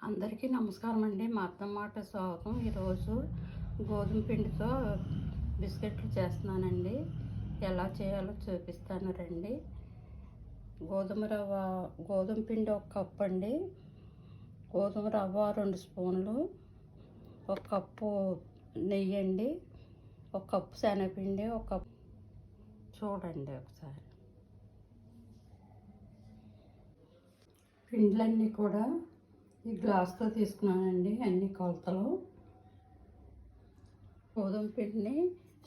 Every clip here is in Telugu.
అందరికీ నమస్కారం అండి. మా అత్తమ్మాట స్వాగతం. ఈరోజు గోధుమ పిండితో బిస్కెట్లు చేస్తున్నానండి. ఎలా చేయాలో చూపిస్తాను రండి. గోధుమ పిండి 1 కప్పు అండి. గోధుమ రవ్వ 2 స్పూన్లు, 1 కప్పు నెయ్యి అండి, 1 కప్పు శనగపిండి, 1 కప్పు చూడండి ఒకసారి. పిండ్లన్నీ కూడా ఈ గ్లాస్తో తీసుకున్నానండి, అన్ని కొలతలు. గోధుమ పిండిని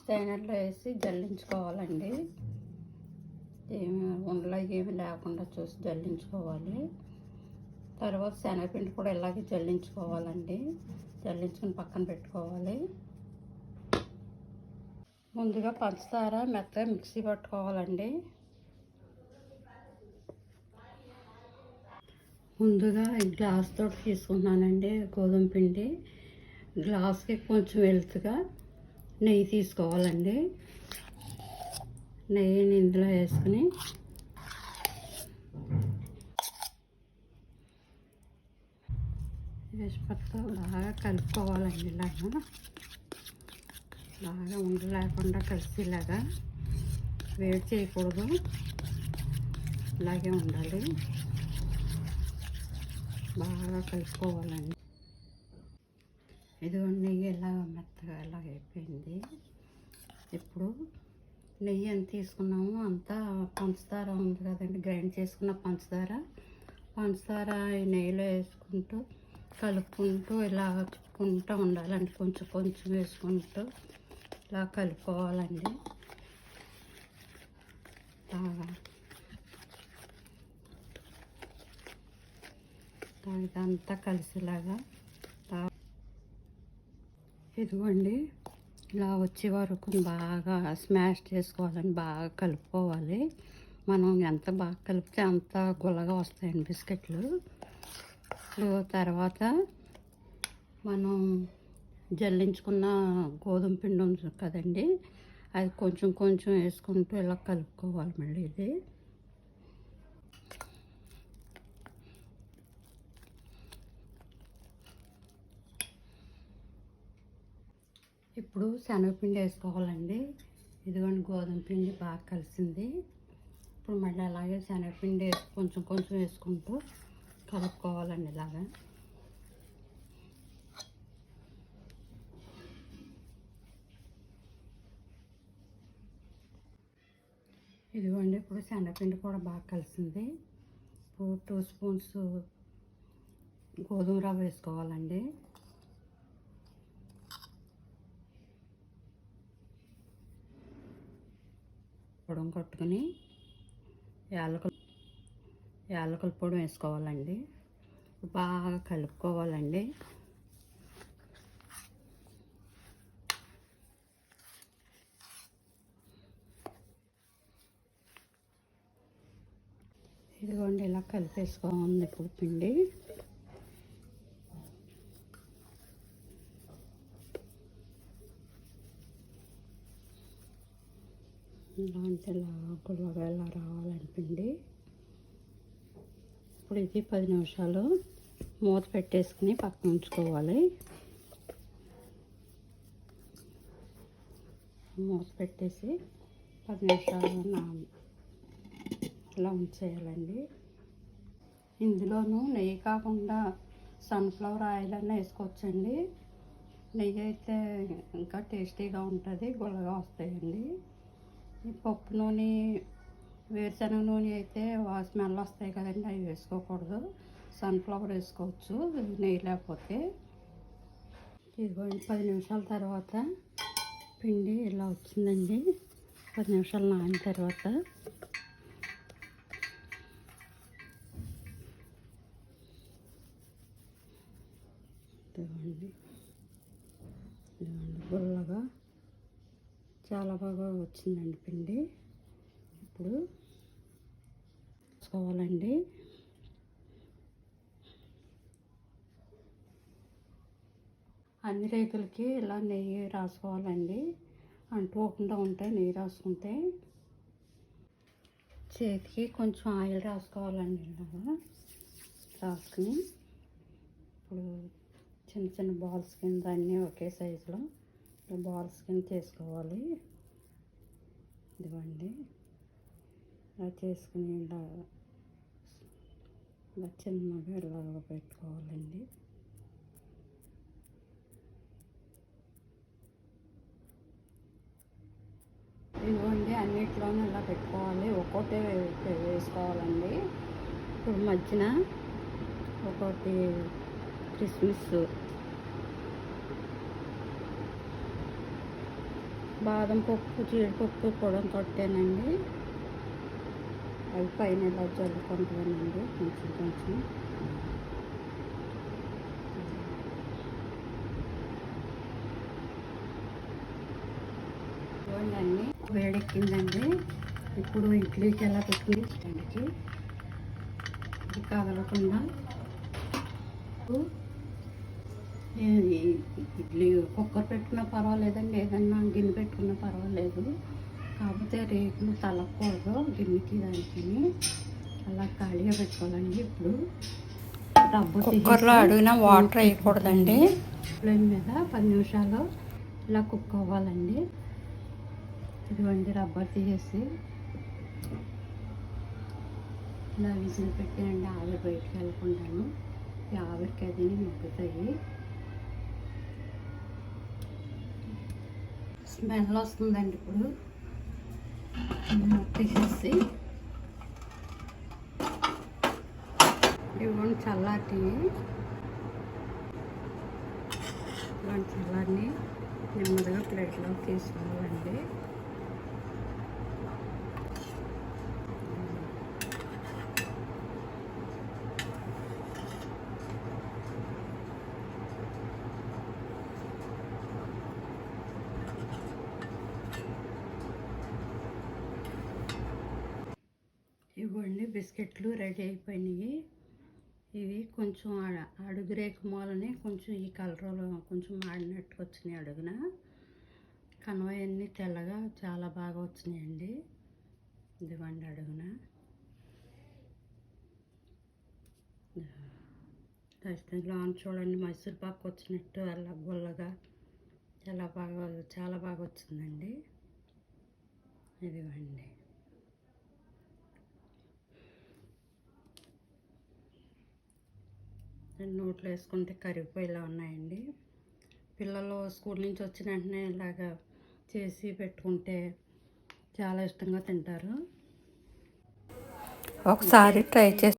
స్టైనర్లో వేసి జల్లించుకోవాలండి. ఉండలు ఏమి లేకుండా చూసి జల్లించుకోవాలి. తర్వాత శనగపిండి కూడా ఇలాగే జల్లించుకోవాలండి. జల్లించుకుని పక్కన పెట్టుకోవాలి. ముందుగా పంచదార మెత్తగా మిక్సీ పట్టుకోవాలండి. ముందుగా ఈ గ్లాస్ తోటి తీసుకున్నానండి గోధుమ పిండి. గ్లాస్కి కొంచెం వెలుతుగా నెయ్యి తీసుకోవాలండి. నెయ్యిని ఇందులో వేసుకుని వేసిపట్టు బాగా కలుపుకోవాలండి. బాగా ఉండలేకుండా కలిసేలాగా, వేడి చేయకూడదు, ఇలాగే ఉండాలి. బాగా కలుపుకోవాలండి. ఇదిగోండి, నెయ్యి ఎలా మెత్తగా ఎలా అయిపోయింది. ఇప్పుడు నెయ్యి ఎంత తీసుకున్నామో అంతా పంచదార ఉంది కదండి, గ్రైండ్ చేసుకున్న పంచదార ఈ నెయ్యిలో వేసుకుంటూ కలుపుకుంటూ ఇలా చుట్టుకుంటూ ఉండాలండి. కొంచెం కొంచెం వేసుకుంటూ ఇలా కలుపుకోవాలండి. బాగా ఇదంతా కలిసేలాగా ఇదిగోండి, ఇలా వచ్చే వరకు బాగా స్మాష్ చేసుకోవాలని, బాగా కలుపుకోవాలి. మనం ఎంత బాగా కలిపితే అంత గుల్లగా వస్తాయండి బిస్కెట్లు. ఇప్పుడు తర్వాత మనం జల్లించుకున్న గోధుమ పిండి ఉంది కదండి, అది కొంచెం కొంచెం వేసుకుంటూ ఇలా కలుపుకోవాలి. మళ్ళీ ఇది ఇప్పుడు శనగపిండి వేసుకోవాలండి. ఇదిగోండి, గోధుమ పిండి బాగా కలిసింది. ఇప్పుడు మళ్ళీ అలాగే శనగపిండి వేసి కొంచెం కొంచెం వేసుకుంటూ కలుపుకోవాలండి. ఇలాగా ఇదిగోండి, ఇప్పుడు శనగపిండి కూడా బాగా కలిసింది. ఇప్పుడు 2 స్పూన్స్ గోధుమ రవ్వ వేసుకోవాలండి. పొడం కొట్టుకుని యాలకుల పొడి వేసుకోవాలండి. బాగా కలుపుకోవాలండి. ఇదిగోండి, ఇలా కలిపేసుకోవాలి. ఇప్పుడు పిండి ఇలాంటి గుల్లగా ఇలా రావాలని పిండి. ఇప్పుడు ఇది 10 నిమిషాలు మూత పెట్టేసుకుని పక్కన ఉంచుకోవాలి. మూత పెట్టేసి 10 నిమిషాలు ఇలా ఉంచేయాలండి. ఇందులోనూ నెయ్యి కాకుండా సన్ఫ్లవర్ ఆయిల్ అన్న వేసుకోవచ్చండి. నెయ్యి అయితే ఇంకా టేస్టీగా ఉంటుంది, గుల్లగా వస్తాయండి. ఈ పప్పు నూనె, వేరుశనగ నూనె అయితే స్మెల్ వస్తాయి కదండి, అవి వేసుకోకూడదు. సన్ఫ్లవర్ వేసుకోవచ్చు నెయ్యి లేకపోతే. ఇదిగోండి, 10 నిమిషాల తర్వాత పిండి ఇలా వచ్చిందండి. 10 నిమిషాలు నానిన తర్వాత ఇదిగోండి, గుల్లగా చాలా బాగా వచ్చిందండి పిండి. ఇప్పుడు వేసుకోవాలండి. అన్ని రేకులకి ఇలా నెయ్యి రాసుకోవాలండి. అంటుకోకుండా ఉంటాయి నెయ్యి రాసుకుంటే. చేతికి కొంచెం ఆయిల్ రాసుకోవాలండి. ఇలాగా రాసుకుని ఇప్పుడు చిన్న చిన్న బాల్స్ కింద అన్నీ ఒకే సైజులో బాల్స్ కింద చేసుకోవాలి. ఇదిగోండి ఇలా చేసుకుని ఇలా చిన్నగా ఇలాగ పెట్టుకోవాలండి. ఇదిగోండి అన్నిట్లోనూ ఇలా పెట్టుకోవాలి. ఒక్కోటే వేసుకోవాలండి. ఇప్పుడు మధ్యన ఒకటి కిస్మిస్, బాదం పప్పు, జీడిపప్పు కూడా కొట్టానండి. అవి పైన ఇలా జల్లుకుంటానండి కొంచెం కొంచెం. ఇవ్వండి అన్నీ వేడెక్కిందండి. ఇప్పుడు ఇడ్లీకి ఎలా పెట్టుకుని స్టాండ్కి ఇది కదలకుండా ఇడ్లీ కుక్కర్ పెట్టుకున్నా పర్వాలేదండి, ఏదన్నా గిన్నె పెట్టుకున్నా పర్వాలేదు. కాకపోతే రేకులు తలకూడదు గిన్నెకి దానికి, అలా ఖాళీగా పెట్టుకోవాలండి. ఇప్పుడు కుక్కర్లో అడిగిన వాటర్ వేయకూడదండి. ఫ్లేమ్ మీద 10 నిమిషాలు ఇలా కుక్ అవ్వాలండి. ఇదిగోండి రబ్బర్ తీసేసి ఇలా విజిల్ పెట్టానండి. ఆవిరి బయటకు వెళ్ళకుండాను, ఈ ఆవిరికి అది మగ్గుతాయి. స్మెల్ వస్తుందండి. ఇప్పుడు తీసేసి ఇవ్వండి చల్లాటి ఇలాంటి చల్లారిని నెమ్మదిగా ప్లేట్లో తీసుకోవాలండి. ఇవ్వండి బిస్కెట్లు రెడీ అయిపోయినాయి. ఇవి కొంచెం అడుగు రేకు మూలని కొంచెం ఈ కలర్లో కొంచెం మాడినట్టు వచ్చినాయి. అడుగున కనవయన్నీ తెల్లగా చాలా బాగా వచ్చినాయండి. ఇదిగోండి అడుగున లోన్ చూడండి మైసూర్ పాకు వచ్చినట్టు అలా గుల్లగా చాలా బాగా వచ్చిందండి. ఇదిగోండి నోట్లో వేసుకుంటే కరిగిపోయేలా ఉన్నాయండి. పిల్లలు స్కూల్ నుంచి వచ్చిన వెంటనే ఇలాగా చేసి పెట్టుకుంటే చాలా ఇష్టంగా తింటారు. ఒకసారి ట్రై చేసి